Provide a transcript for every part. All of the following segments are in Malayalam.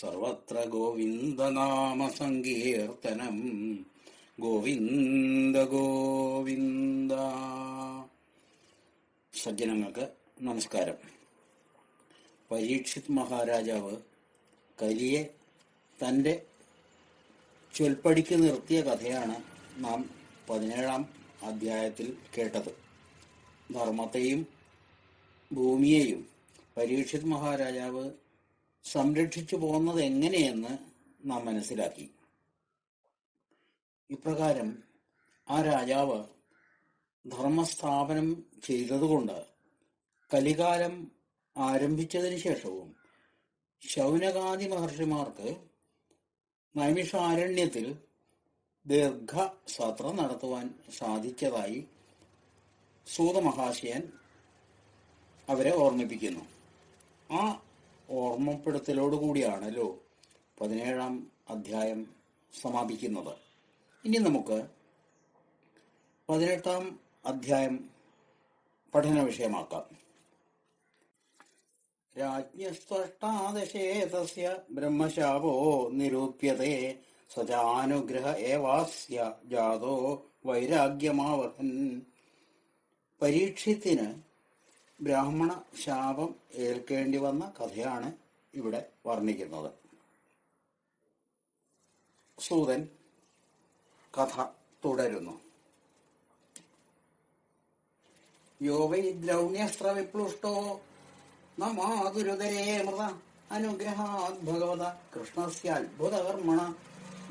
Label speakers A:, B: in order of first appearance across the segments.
A: സർവത്ര ഗോവിന്ദനാമ സങ്കീർത്തനം. ഗോവിന്ദ ഗോവിന്ദ. സജ്ജനങ്ങൾക്ക് നമസ്കാരം. പരീക്ഷിത് മഹാരാജാവ് കലിയെ തൻ്റെ ചൊൽപ്പടിക്ക് നിർത്തിയ കഥയാണ് നാം 17-ാം അധ്യായത്തിൽ കേട്ടത്. ധർമ്മത്തെയും ഭൂമിയെയും പരീക്ഷിത് മഹാരാജാവ് സംരക്ഷിച്ചു പോകുന്നത് എങ്ങനെയെന്ന് നാം മനസ്സിലാക്കി. ഇപ്രകാരം ആ രാജാവ് ധർമ്മസ്ഥാപനം ചെയ്തതുകൊണ്ട് കലികാലം ആരംഭിച്ചതിന് ശേഷവും ശൗനകാദി മഹർഷിമാർക്ക് നൈമിഷാരണ്യത്തിൽ ദീർഘസത്രം നടത്തുവാൻ സാധിച്ചതായി സൂതമഹാശയൻ അവരെ ഓർമ്മിപ്പിക്കുന്നു. ആ ഓർമ്മപ്പെടുത്തലോടുകൂടിയാണല്ലോ 17-ാം അധ്യായം സമാപിക്കുന്നത്. ഇനി നമുക്ക് 18-ാം അധ്യായം പഠന വിഷയമാക്കാം. രാജ്ഞസ്ത്വഷ്ടാദശേ തസ്യ ബ്രഹ്മശാപോ നിരൂപ്യതേ സജാനുഗ്രഹ ഏവാസ്യ ജാതോ വൈരാഗ്യമാവഹൻ. പരീക്ഷത്തിന് ബ്രാഹ്മണ ശാപം ഏൽക്കേണ്ടി വന്ന കഥയാണ് ഇവിടെ വർണ്ണിക്കുന്നത്. സൂതൻ കഥ തുടരുന്നു. യോ വൈ ദ്രൗണ്യസ്ത്ര വിപ്ലുഷ്ടോ നമാതുരുദരേ മൃത അനുഗ്രഹാത് ഭഗവത കൃഷ്ണസ്യാത്ഭുതകർമ്മണ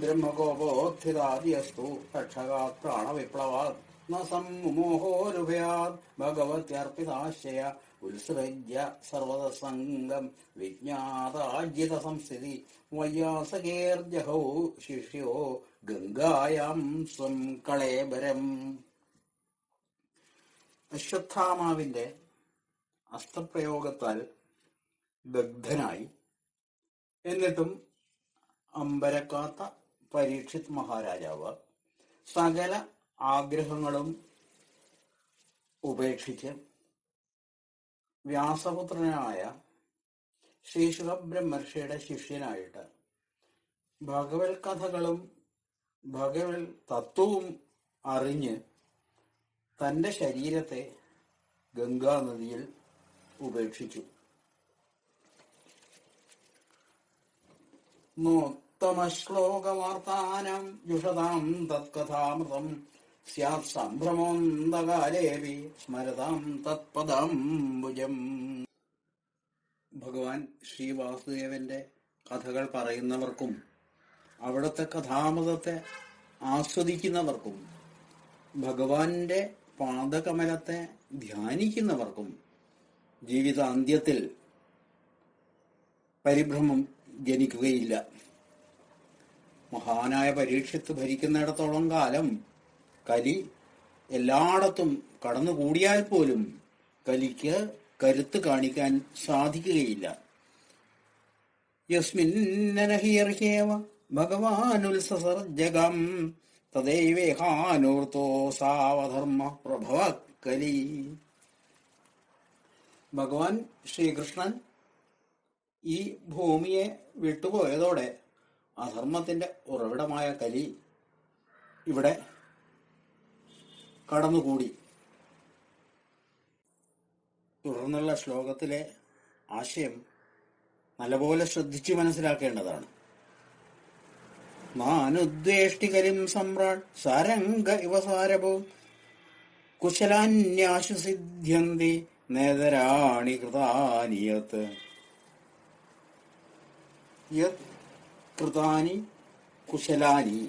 A: ബ്രഹ്മകോപോത്ഥിതാദിയസ്തു തക്ഷകാത് പ്രാണവിപ്ലവാത് ന സമ്മോഹോരുഭയാത് ഭഗവത്യർപ്പിതാശയ ഉത്സൃജ്യ സർവതസംഗം വിജ്ഞാതാജിത സംസ്ഥിതി വയ്യാസകേർജഹൗ ശിഷ്യോ ഗംഗായാം സ്വം കളേബരം. അശ്വത്ഥാമാവിന്റെ അസ്ത്രപ്രയോഗത്താൽ ദഗ്ധനായി എന്നിട്ടും അമ്പരക്കാത്ത പരീക്ഷിത് മഹാരാജാവ് സകല ആഗ്രഹങ്ങളും ഉപേക്ഷിച്ച് വ്യാസപുത്രനായ ശ്രീശുഖബ്രഹ്മർഷിയുടെ ശിഷ്യനായിട്ട് ഭഗവത് കഥകളും ഭഗവത് തത്വവും അറിഞ്ഞ് തന്റെ ശരീരത്തെ ഗംഗാനദിയിൽ ഉപേക്ഷിച്ചു. നോത്തമശ്ലോകവാർത്താനം ജുഷതാം തത്കഥാമൃതം സ്യാത് സംഭ്രമോന്തകാലേവി സ്മരതാം തത്പദാംബുജം. ഭഗവാൻ ശ്രീ വാസുദേവന്റെ കഥകൾ പറയുന്നവർക്കും അവിടുത്തെ കഥാമൃതത്തെ ആസ്വദിക്കുന്നവർക്കും ഭഗവാന്റെ പാദകമലത്തെ ധ്യാനിക്കുന്നവർക്കും ജീവിതാന്ത്യത്തിൽ പരിഭ്രമം ജനിക്കുകയില്ല. മഹാനായ പരീക്ഷിത്ത് ഭരിക്കുന്നിടത്തോളം കാലം കലി എല്ലായിടത്തും കടന്നുകൂടിയാൽ പോലും കലിക്ക് കരുത്ത് കാണിക്കാൻ സാധിക്കുകയില്ല. യസ്മിന്നനഹിയർഹ്യേവ ഭഗവാനുത്സസർജഗം തദൈവേഹാനൂർത്തോ സാവധർമ്മ പ്രഭവ കലി. ഭഗവാൻ ശ്രീകൃഷ്ണൻ ഈ ഭൂമിയെ വിട്ടുപോയതോടെ അധർമ്മത്തിന്റെ ഉറവിടമായ കലി ഇവിടെ കടന്നുകൂടി. തുടർന്നുള്ള ശ്ലോകത്തിലെ ആശയം നല്ലപോലെ ശ്രദ്ധിച്ചു മനസ്സിലാക്കേണ്ടതാണ്. നാനുദ്വേഷ്ടികരിം സമ്രാട് സാരംഗ ഇവസാരഭോ കുശലാന്യാശു സിദ്ധ്യന്തി നേതരാണി കൃതാനിയത്. യത് കൃതാനി കുശലാനി.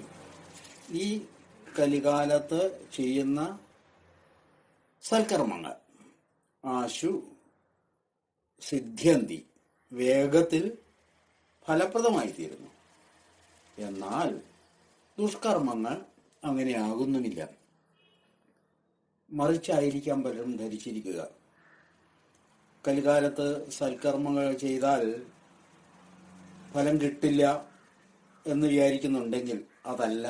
A: ഈ കലികാലത്ത് ചെയ്യുന്ന സൽക്കർമ്മങ്ങൾ ആശു സിദ്ധ്യന്തി വേഗത്തിൽ ഫലപ്രദമായിത്തീരുന്നു. എന്നാൽ ദുഷ്കർമ്മങ്ങൾ അങ്ങനെയാകുന്നുമില്ല. മറിച്ചായിരിക്കാം പലരും ധരിച്ചിരിക്കുക. കലികാലത്ത് സൽക്കർമ്മങ്ങൾ ചെയ്താൽ ഫലം കിട്ടില്ല എന്ന് വിചാരിക്കുന്നുണ്ടെങ്കിൽ അതല്ല.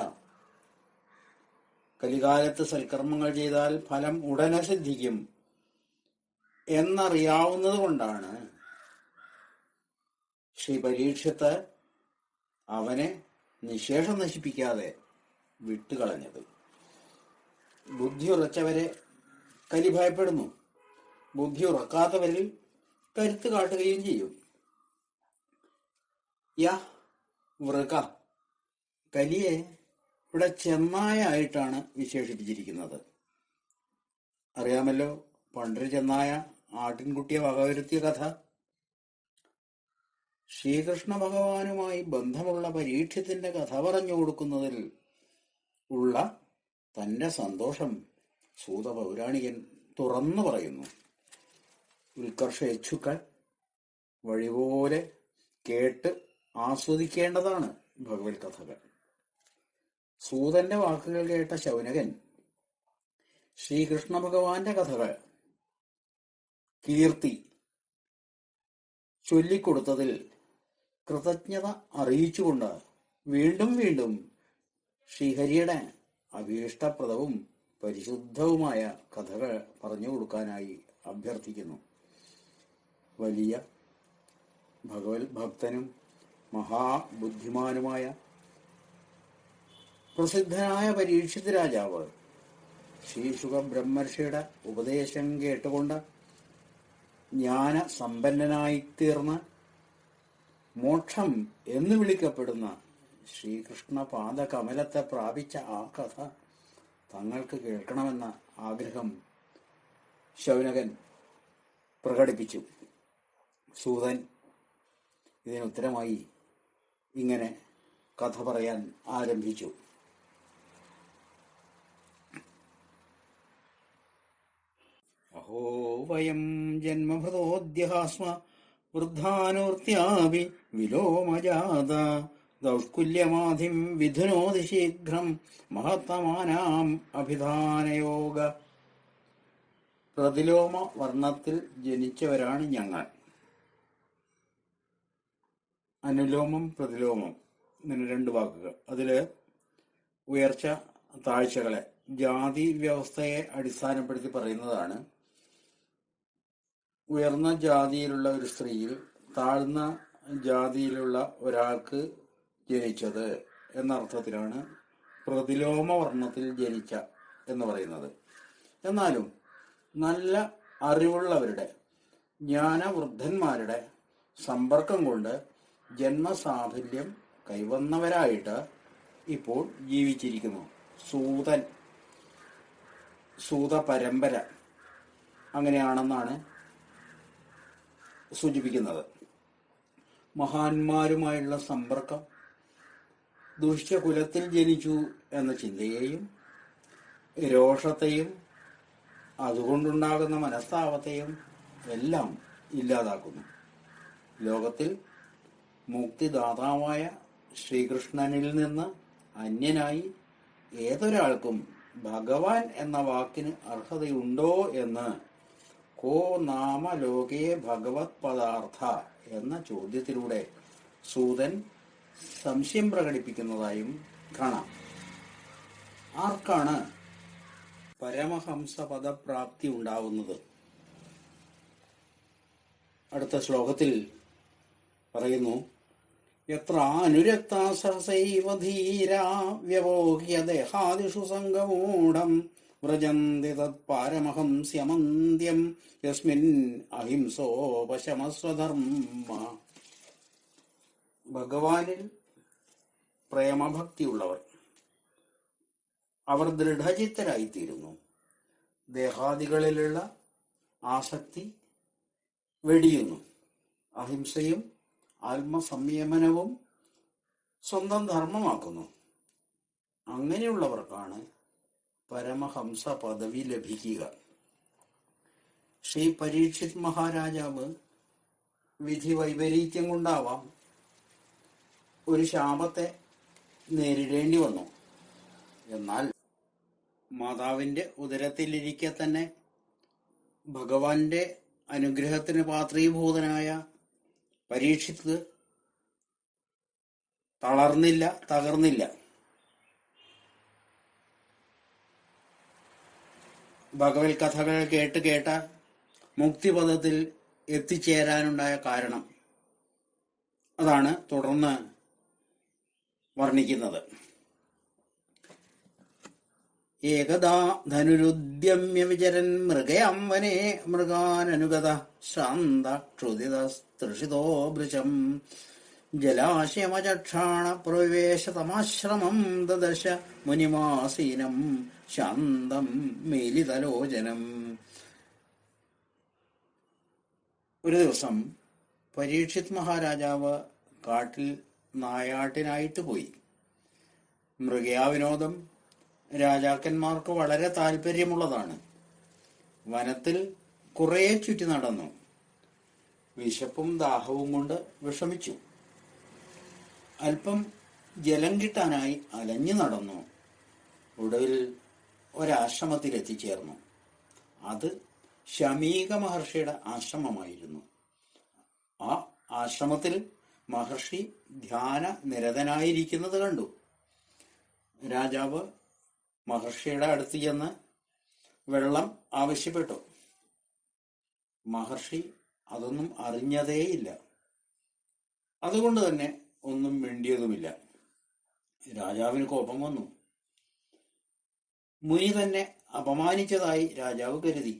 A: കലികാലത്ത് സൽക്കർമ്മങ്ങൾ ചെയ്താൽ ഫലം ഉടനെ സിദ്ധിക്കും എന്നറിയാവുന്നത് കൊണ്ടാണ് ശ്രീ പരീക്ഷത്ത് അവനെ നിശേഷം നശിപ്പിക്കാതെ വിട്ടുകളഞ്ഞത്. ബുദ്ധി ഉറച്ചവരെ കലി ഭയപ്പെടുന്നു, ബുദ്ധി ഉറക്കാത്തവരിൽ കരുത്ത് കാട്ടുകയും ചെയ്യും. വൃക, കലിയെ ഇവിടെ ചെന്നായ ആയിട്ടാണ് വിശേഷിപ്പിച്ചിരിക്കുന്നത്. അറിയാമല്ലോ, പണ്ടൊരു ചെന്നായ ആട്ടിൻകുട്ടിയെ വകവരുത്തിയ കഥ. ശ്രീകൃഷ്ണ ഭഗവാനുമായി ബന്ധമുള്ള പരീക്ഷത്തിന്റെ കഥ പറഞ്ഞു കൊടുക്കുന്നതിൽ ഉള്ള തന്റെ സന്തോഷം സൂത പൗരാണികൻ തുറന്നു പറയുന്നു. ഉത്കർഷേച്ഛുക്കൾ വഴിപോലെ കേട്ട് ആസ്വദിക്കേണ്ടതാണ് ഭഗവത് കഥകൾ. സൂതന്റെ വാക്കുകൾ കേട്ട ശൗനകൻ ശ്രീകൃഷ്ണ ഭഗവാന്റെ കഥകൾ കീർത്തി ചൊല്ലിക്കൊടുത്തതിൽ കൃതജ്ഞത അറിയിച്ചുകൊണ്ട് വീണ്ടും വീണ്ടും ശ്രീഹരിയുടെ അഭീഷ്ടപ്രദവും പരിശുദ്ധവുമായ കഥകൾ പറഞ്ഞു കൊടുക്കാനായി അഭ്യർത്ഥിക്കുന്നു. വലിയ ഭഗവത് ഭക്തനും മഹാബുദ്ധിമാനുമായ പ്രസിദ്ധനായ പരീക്ഷിത് രാജാവ് ശ്രീശുക ബ്രഹ്മർഷിയുടെ ഉപദേശം കേട്ടുകൊണ്ട് ജ്ഞാന സമ്പന്നനായിത്തീർന്ന് മോക്ഷം എന്ന് വിളിക്കപ്പെടുന്ന ശ്രീകൃഷ്ണ പാദകമലത്തെ പ്രാപിച്ച ആ കഥ തങ്ങൾക്ക് കേൾക്കണമെന്ന ആഗ്രഹം ശൗനകൻ പ്രകടിപ്പിച്ചു. സൂതൻ ഇതിനുത്തരമായി ഇങ്ങനെ കഥ പറയാൻ ആരംഭിച്ചു. അഹോ വയം ജന്മഭൃതോദ്യഹാസ്മ വൃദ്ധാനൂർത്യാപി വിലോമജാത ദൗഷ്കുല്യമാധിം വിധുനോതി ശീഘ്രം മഹത്തമാനാം അഭിധാനയോഗ. പ്രതിലോമ വർണ്ണത്തിൽ ജനിച്ചവരാണ് ഞങ്ങൾ. അനുലോമം പ്രതിലോമം ഇങ്ങനെ രണ്ട് വാക്കുകൾ. അതില് ഉയർച്ച താഴ്ചകളെ ജാതി വ്യവസ്ഥയെ അടിസ്ഥാനപ്പെടുത്തി പറയുന്നതാണ്. ഉയർന്ന ജാതിയിലുള്ള ഒരു സ്ത്രീയിൽ താഴ്ന്ന ജാതിയിലുള്ള ഒരാൾക്ക് ജനിച്ചത് എന്നർത്ഥത്തിലാണ് പ്രതിലോമ വർണ്ണത്തിൽ ജനിച്ച എന്ന് പറയുന്നത്. എന്നാലും നല്ല അറിവുള്ളവരുടെ ജ്ഞാനവൃദ്ധന്മാരുടെ സമ്പർക്കം കൊണ്ട് ജന്മസാഫല്യം കൈവന്നവരായിട്ട് ഇപ്പോൾ ജീവിച്ചിരിക്കുന്നു. സൂത പരമ്പര അങ്ങനെയാണെന്നാണ് സൂചിപ്പിക്കുന്നത്. മഹാന്മാരുമായുള്ള സമ്പർക്കം ദുഷ്ടകുലത്തിൽ ജനിച്ചു എന്ന ചിന്തയെയും രോഷത്തെയും അതുകൊണ്ടുണ്ടാകുന്ന മനസ്താപത്തെയും എല്ലാം ഇല്ലാതാക്കുന്നു. ലോകത്തിൽ മുക്തിദാതാവായ ശ്രീകൃഷ്ണനിൽ നിന്ന് അന്യനായി ഏതൊരാൾക്കും ഭഗവാൻ എന്ന വാക്കിന് അർഹതയുണ്ടോ എന്ന് കോ നാമ ലോകേ ഭഗവത് പദാർത്ഥ എന്ന ചോദ്യത്തിലൂടെ സൂതൻ സംശയം പ്രകടിപ്പിക്കുന്നതായും കാണാം. ആർക്കാണ് പരമഹംസ പദപ്രാപ്തി ഉണ്ടാവുന്നത്? അടുത്ത ശ്ലോകത്തിൽ പറയുന്നു, യത്ര അനുരക്ത സഹസൈവ ധീരാ വ്യവോഹ്യ ദേഹാദിഷു സംഗമൂഢം വ്രജന്തി തത്പാരമഹംസ്യമന്ത്യം യസ്മിൻ അഹിംസോപശമസ്വധർമ്മ. ഭഗവാനിൽ പ്രേമഭക്തിയുള്ളവർ അവർ ദൃഢചിത്തരായിത്തീരുന്നു. ദേഹാദികളിലുള്ള ആസക്തി വെടിയുന്നു. അഹിംസയും ആത്മസംയമനവും സ്വന്തം ധർമ്മമാക്കുന്നു. അങ്ങനെയുള്ളവർക്കാണ് പരമഹംസ പദവി ലഭിക്കുക. ശ്രീ പരീക്ഷിത് മഹാരാജാവ് വിധി വൈപരീത്യം കൊണ്ടാവാം ഒരു ശാപത്തെ നേരിടേണ്ടി വന്നു. എന്നാൽ മാതാവിന്റെ ഉദരത്തിലിരിക്കെ തന്നെ ഭഗവാന്റെ അനുഗ്രഹത്തിന് പാത്രീഭൂതനായ പരീക്ഷിത് തളർന്നില്ല, തകർന്നില്ല. ഭഗവത് കഥകൾ കേട്ട് കേട്ട മുക്തിപദത്തിൽ എത്തിച്ചേരാനുണ്ടായ കാരണം അതാണ് തുടർന്ന് വർണ്ണിക്കുന്നത്. ഏകദാ ധനുരുദ്യമ്യ വിചരൻ മൃഗയാം വനേ മൃഗാനനുഗത ശാന്ത ക്ഷുദിതസ്തൃഷിതോ ഭൃശം ജലാശയമചക്ഷാണ പ്രവേശതമാശ്രമം ദദശ മുനിമാസീനം ശാന്തം മീലിതലോചനം. ഒരു ദിവസം പരീക്ഷിത് മഹാരാജാവ് കാട്ടിൽ നായാട്ടിനായിട്ട് പോയി. മൃഗയാവിനോദം രാജാക്കന്മാർക്ക് വളരെ താല്പര്യമുള്ളതാണ്. വനത്തിൽ കുറെ ചുറ്റി നടന്നു. വിശപ്പും ദാഹവും കൊണ്ട് വിഷമിച്ചു. അല്പം ജലം കിട്ടാനായി അലഞ്ഞു നടന്നു. ഒടുവിൽ ഒരാശ്രമത്തിൽ എത്തിച്ചേർന്നു. അത് ശമീക മഹർഷിയുടെ ആശ്രമമായിരുന്നു. ആ ആശ്രമത്തിൽ മഹർഷി ധ്യാന നിരതനായിരിക്കുന്നത് കണ്ടു. രാജാവ് മഹർഷിയുടെ അടുത്ത് ചെന്ന് വെള്ളം ആവശ്യപ്പെട്ടു. മഹർഷി അതൊന്നും അറിഞ്ഞതേയില്ല. അതുകൊണ്ട് തന്നെ ഒന്നും മിണ്ടിയതുമില്ല. രാജാവിന് കോപം വന്നു. മുനി തന്നെ അപമാനിച്ചതായി രാജാവ് കരുതി.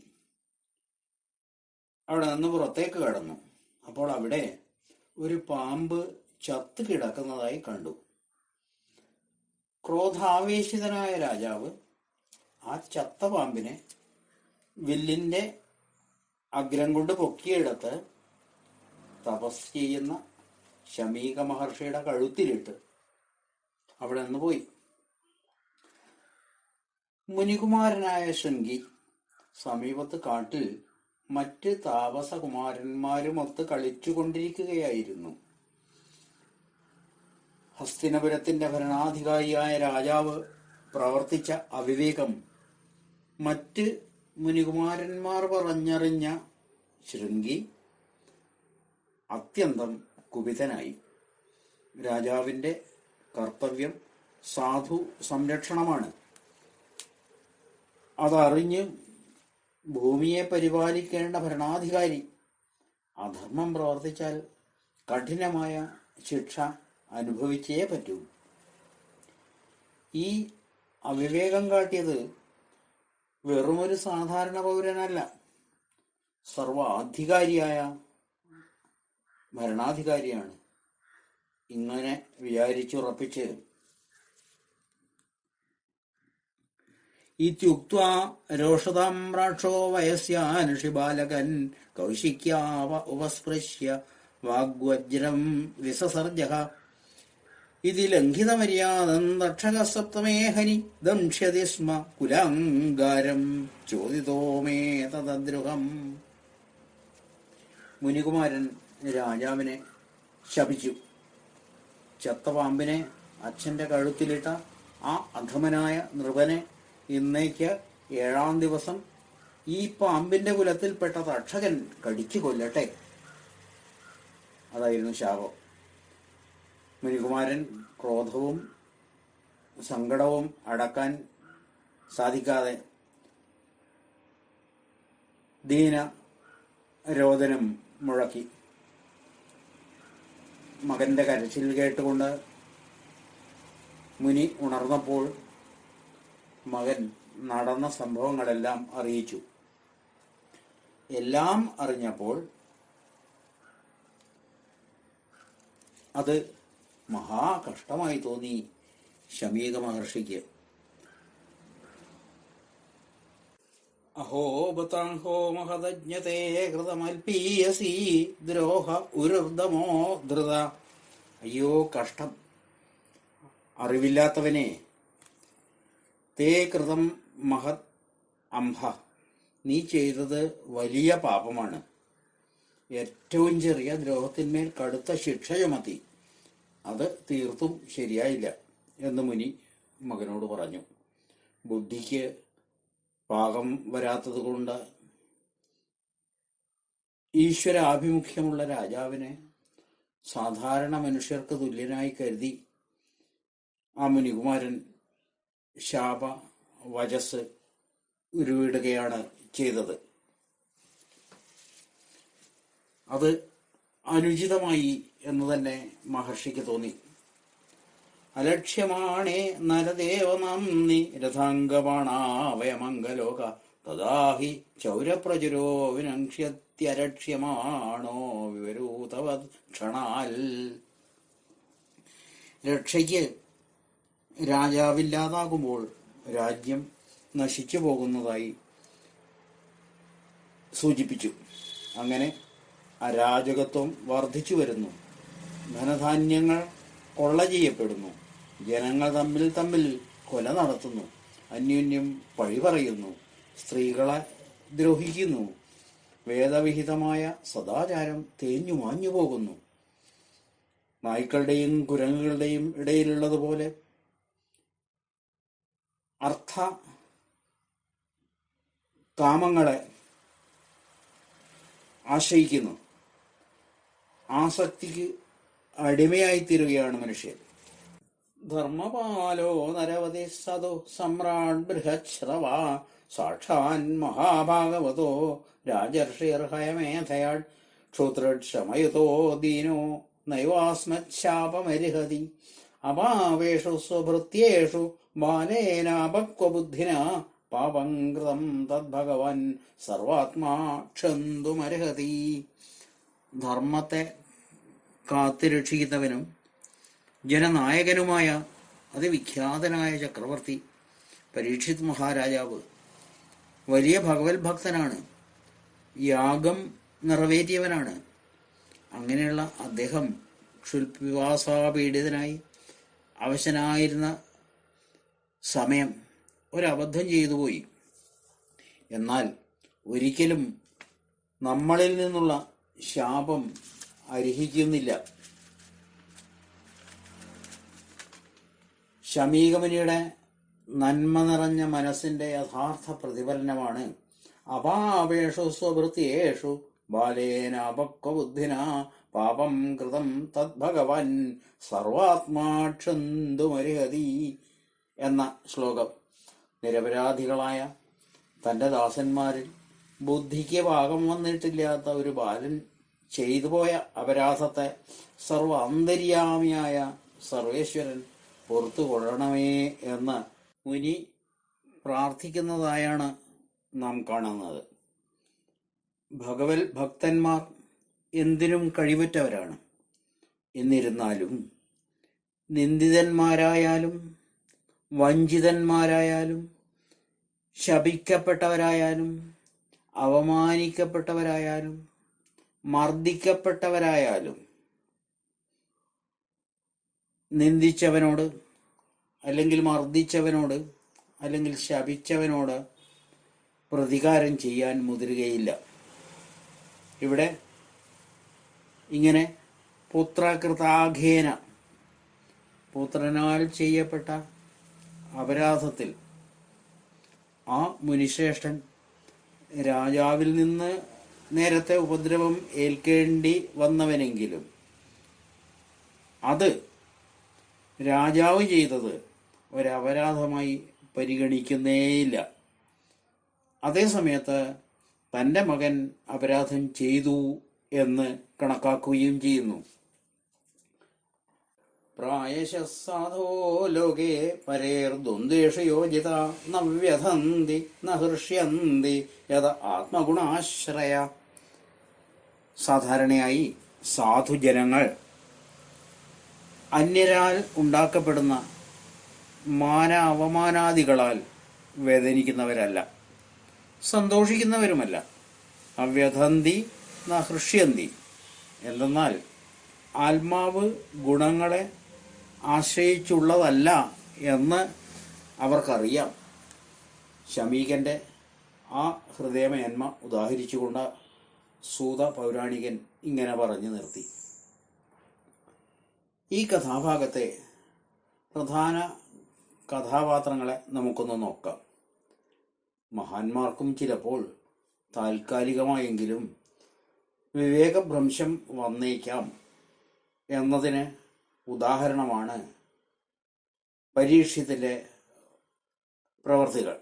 A: അവിടെ നിന്ന് പുറത്തേക്ക് കടന്നു. അപ്പോൾ അവിടെ ഒരു പാമ്പ് ചത്ത് കിടക്കുന്നതായി കണ്ടു. ക്രോധാവേശിതനായ രാജാവ് ആ ചത്ത പാമ്പിനെ വില്ലിന്റെ അഗ്രം കൊണ്ട് പൊക്കിയെടുത്ത് തപസ് ചെയ്യുന്ന ശമീക മഹർഷിയുടെ കഴുത്തിലിട്ട് അവിടെ നിന്ന് പോയി. മുനികുമാരനായ ശൃംഗി സമീപത്ത് കാട്ടിൽ മറ്റ് താപസകുമാരന്മാരുമൊത്ത് കളിച്ചുകൊണ്ടിരിക്കുകയായിരുന്നു. ഹസ്തിനപുരത്തിന്റെ ഭരണാധികാരിയായ രാജാവ് പ്രവർത്തിച്ച അവിവേകം മറ്റ് മുനികുമാരന്മാർ പറഞ്ഞറിഞ്ഞ ശൃംഗി അത്യന്തം കുപിതനായി. രാജാവിന്റെ കർത്തവ്യം സാധു സംരക്ഷണമാണ്. അതറിഞ്ഞ് ഭൂമിയെ പരിപാലിക്കേണ്ട ഭരണാധികാരി അധർമ്മം പ്രവർത്തിച്ചാൽ കഠിനമായ ശിക്ഷ അനുഭവിച്ചേ പറ്റൂ. ഈ അവിവേകം കാട്ടിയത് വെറുമൊരു സാധാരണ പൗരനല്ല, സർവാധികാരിയായ ഭരണാധികാരിയാണ്. ഇങ്ങനെ വിചാരിച്ചുറപ്പിച്ച് ഇത്യുക്ത്വാ രോഷതാമ്രാക്ഷോ വയസ്യാനുഷി ബാലകൻ കൗശിക്യാവ ഉപസ്പൃശ്യ വാഗ്വജ്രം വിസസർജഃ ഇതി ലംഘിതമര്യാദം തക്ഷക സപ്തമേഹനി ദംക്ഷ്യതി സ്മ കുലാംഗാരം ചോദിതോ മേ തദ്രുഹം. മുനികുമാരൻ രാജാവിനെ ശപിച്ചു. ചത്ത പാമ്പിനെ അച്ഛന്റെ കഴുത്തിലിട്ട ആ അധമനായ നൃപനെ ഇന്നേക്ക് 7-ാം ദിവസം ഈ പാമ്പിന്റെ കുലത്തിൽപ്പെട്ട തക്ഷകൻ കടിച്ചു കൊല്ലട്ടെ. അതായിരുന്നു ശാപം. മുനികുമാരൻ ക്രോധവും സങ്കടവും അടക്കാൻ സാധിക്കാതെ ദീന രോദനം മുഴക്കി. മകന്റെ കരച്ചിൽ കേട്ടുകൊണ്ട് മുനി ഉണർന്നപ്പോൾ മകൻ നടന്ന സംഭവങ്ങളെല്ലാം അറിയിച്ചു. എല്ലാം അറിഞ്ഞപ്പോൾ അത് മഹാകഷ്ടമായി തോന്നി ശമീക മഹർഷിക്ക്. അഹോ ബതാഹോ മഹദജ്ഞതേ കൃതമൽപീയസി ദ്രോഹ ഉരുർദമോ ധൃത. അയ്യോ കഷ്ടം! അറിവില്ലാത്തവനെ, തേ കൃതം മഹത് അംഭ, നീ ചെയ്തത് വലിയ പാപമാണ്. ഏറ്റവും ചെറിയ ദ്രോഹത്തിന്മേൽ കടുത്ത ശിക്ഷ ചുമത്തി. അത് തീർത്തും ശരിയായില്ല എന്ന് മുനി മകനോട് പറഞ്ഞു. ബുദ്ധിക്ക് പാകം വരാത്തത് കൊണ്ട് ഈശ്വരാഭിമുഖ്യമുള്ള രാജാവിനെ സാധാരണ മനുഷ്യർക്ക് തുല്യനായി കരുതി ആ മുനികുമാരൻ ശാപ വചസ് ഉരുവിടുകയാണ് ചെയ്തത്. അത് അനുചിതമായി എന്ന് തന്നെ മഹർഷിക്ക് തോന്നി. അലക്ഷ്യമാണേ നരദേവനാംനി രഥാംഗമാണാവയമംഗലോക തഥാഹി ചൗരപ്രചുരോ വിനക്ഷ്യത്യരക്ഷ്യമാണോ വിവരൂതവത് ക്ഷണാൽ. രക്ഷയ്ക്ക് രാജാവില്ലാതാകുമ്പോൾ രാജ്യം നശിച്ചു പോകുന്നതായി സൂചിപ്പിച്ചു. അങ്ങനെ അരാജകത്വം വർദ്ധിച്ചു വരുന്നു. ധനധാന്യങ്ങൾ കൊള്ള ചെയ്യപ്പെടുന്നു. ജനങ്ങൾ തമ്മിൽ തമ്മിൽ കൊല നടത്തുന്നു. അന്യോന്യം പഴി പറയുന്നു. സ്ത്രീകളെ ദ്രോഹിക്കുന്നു. വേദവിഹിതമായ സദാചാരം തേഞ്ഞു മാഞ്ഞു പോകുന്നു. നായ്ക്കളുടെയും കുരങ്ങുകളുടെയും ഇടയിലുള്ളതുപോലെ അർത്ഥ കാമങ്ങളെ ആശ്രയിക്കുന്നു. ആസക്തിക്ക് അടിമയായിത്തീരുകയാണ് മനുഷ്യൻ. ധർമ്മപാലോ നരവതി സദോ സമ്രാട് ബൃഹശ്രവ സാക്ഷാൻ മഹാഭാഗവതോ രാജർഷിർഹയമേധയാൾ ക്ഷുത്രക്ഷമയുതോ ദീനോ നൈവാസ്മച്ഛാപമരിഹതി അപാവേഷു സ്വഭൃത്യേഷു ബാലേനാപക്വബുദ്ധിന പാപം കൃതം തദ്ഭഗവൻ സർവാത്മാ ക്ഷന്തുമർഹതി. ധർമ്മത്തെ കാത്തുരക്ഷിക്കുന്നവനും ജനനായകനുമായ അതിവിഖ്യാതനായ ചക്രവർത്തി പരീക്ഷിത് മഹാരാജാവ് വലിയ ഭഗവത് ഭക്തനാണ്. യാഗം നിറവേറ്റിയവനാണ്. അങ്ങനെയുള്ള അദ്ദേഹം ക്ഷുൽപിപാസാപീഡിതനായി അവശനായിരുന്ന സമയം ഒരബദ്ധം ചെയ്തുപോയി. എന്നാൽ ഒരിക്കലും നമ്മളിൽ നിന്നുള്ള ശാപം അർഹിക്കുന്നില്ല. ശമീകമുനിയുടെ നന്മ നിറഞ്ഞ മനസ്സിന്റെ യഥാർത്ഥ പ്രതിഫലനമാണ് അപാവേഷു സ്വഭൃത്യേഷു ബാലേനാപക്വബുദ്ധിന പാപം കൃതം തദ്ഭഗവൻ സർവാത്മാ ക്ഷന്തുമർഹതി എന്ന ശ്ലോകം. നിരപരാധികളായ തന്റെ ദാസന്മാരിൽ ബുദ്ധിക്ക് പാകം വന്നിട്ടില്ലാത്ത ഒരു ബാലൻ ചെയ്തുപോയ അപരാധത്തെ സർവ അന്തര്യാമിയായ സർവേശ്വരൻ പുറത്തു കൊള്ളണമേ എന്ന് മുനി പ്രാർത്ഥിക്കുന്നതായാണ് നാം കാണുന്നത്. ഭഗവത് ഭക്തന്മാർ എന്തിനും കഴിവുറ്റവരാണ്. എന്നിരുന്നാലും നിന്ദിതന്മാരായാലും വഞ്ചിതന്മാരായാലും ശപിക്കപ്പെട്ടവരായാലും അവമാനിക്കപ്പെട്ടവരായാലും മർദ്ദിക്കപ്പെട്ടവരായാലും നിന്ദിച്ചവനോട് അല്ലെങ്കിൽ മർദ്ദിച്ചവനോട് അല്ലെങ്കിൽ ശപിച്ചവനോട് പ്രതികാരം ചെയ്യാൻ മുതിരുകയില്ല. ഇവിടെ ഇങ്ങനെ പുത്രകൃതാഘേന, പുത്രനാൽ ചെയ്യപ്പെട്ട അപരാധത്തിൽ ആ മുനിശ്രേഷ്ഠൻ രാജാവിൽ നിന്ന് നേരത്തെ ഉപദ്രവം ഏൽക്കേണ്ടി വന്നവനെങ്കിലും അത് രാജാവ് ചെയ്തത് ഒരപരാധമായി പരിഗണിക്കുന്നേയില്ല. അതേസമയത്ത് തൻ്റെ മകൻ അപരാധം ചെയ്തു എന്ന് കണക്കാക്കുകയും ചെയ്യുന്നു. പ്രായശസാധോ ലോകേ പരേർദ്വന്ദ്വേഷു യോജിത നവ്യഥന്തി നഹൃഷ്യന്തി യഥ ആത്മഗുണാശ്രയ. സാധാരണയായി സാധുജനങ്ങൾ അന്യരാൽ ഉണ്ടാക്കപ്പെടുന്ന മാന അവമാനാദികളാൽ വേദനിക്കുന്നവരല്ല, സന്തോഷിക്കുന്നവരുമല്ല. അവ്യഥന്തി നഹൃഷ്യന്തി എന്തെന്നാൽ ആത്മാവ് ഗുണങ്ങളെ ആശ്രയിച്ചുള്ളതല്ല എന്ന് അവർക്കറിയാം. ശമീകന്റെ ആ ഹൃദയമേന്മ ഉദാഹരിച്ചുകൊണ്ട് സൂത പൗരാണികൻ ഇങ്ങനെ പറഞ്ഞു നിർത്തി. ഈ കഥാഭാഗത്തെ പ്രധാന കഥാപാത്രങ്ങളെ നമുക്കൊന്ന് നോക്കാം. മഹാന്മാർക്കും ചിലപ്പോൾ താൽക്കാലികമായെങ്കിലും വിവേകഭ്രംശം വന്നേക്കാം എന്നതിന് ഉദാഹരണമാണ് പരീക്ഷിത്തിലെ പ്രവർത്തികൾ.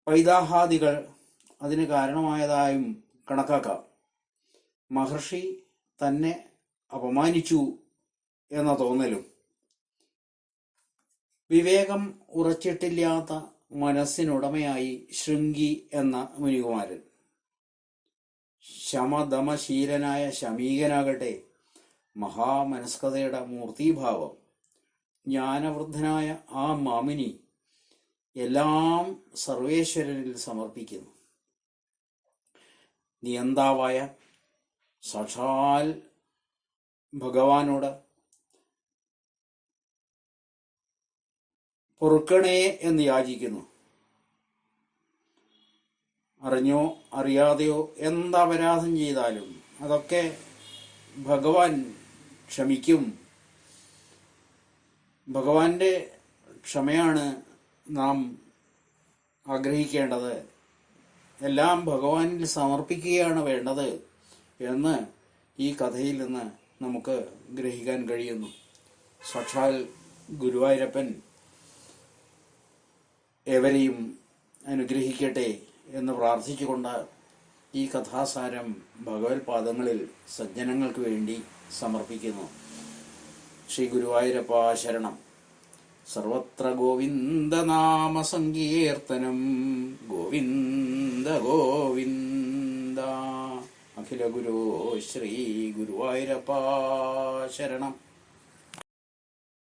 A: വൈദാഹാദികൾ അതിന് കാരണമായതായും കണക്കാക്കാം. മഹർഷി തന്നെ അപമാനിച്ചു എന്ന തോന്നലും, വിവേകം ഉറച്ചിട്ടില്ലാത്ത മനസ്സിനുടമയായി ശൃംഗി എന്ന മുനികുമാരൻ, ശമദമശീലനായ ശമീകനാകട്ടെ മഹാമനസ്കതയുടെ മൂർത്തീഭാവം, ജ്ഞാനവൃദ്ധനായ ആ മാമിനി എല്ലാം സർവേശ്വരനിൽ സമർപ്പിക്കുന്നു. നിയന്താവായ സാക്ഷാൽ ഭഗവാനോട് പൊറുക്കണേ എന്ന് യാചിക്കുന്നു. അറിഞ്ഞോ അറിയാതെയോ എന്തപരാധം ചെയ്താലും അതൊക്കെ ഭഗവാൻ ക്ഷമിക്കും. ഭഗവാന്റെ ക്ഷമയാണ് നാം ആഗ്രഹിക്കേണ്ടത്. എല്ലാം ഭഗവാനിൽ സമർപ്പിക്കുകയാണ് വേണ്ടത് എന്ന് ഈ കഥയിൽ നിന്ന് നമുക്ക് ഗ്രഹിക്കാൻ കഴിയുന്നു. സാക്ഷാൽ ഗുരുവായൂരപ്പൻ ഏവരെയും അനുഗ്രഹിക്കട്ടെ എന്ന് പ്രാർത്ഥിച്ചുകൊണ്ട് ഈ കഥാസാരം ഭഗവത്പാദങ്ങളിൽ സജ്ജനങ്ങൾക്ക് വേണ്ടി സമർപ്പിക്കുന്നു. ശ്രീ ഗുരുവായൂരപ്പ ശരണം. സർവത്ര ഗോവിന്ദനാമ സങ്കീർത്തനം. ഗോവിന്ദ ഗോവിന്ദ. അഖില ഗുരു ശ്രീ ഗുരുവായൂരപ്പ ശരണം.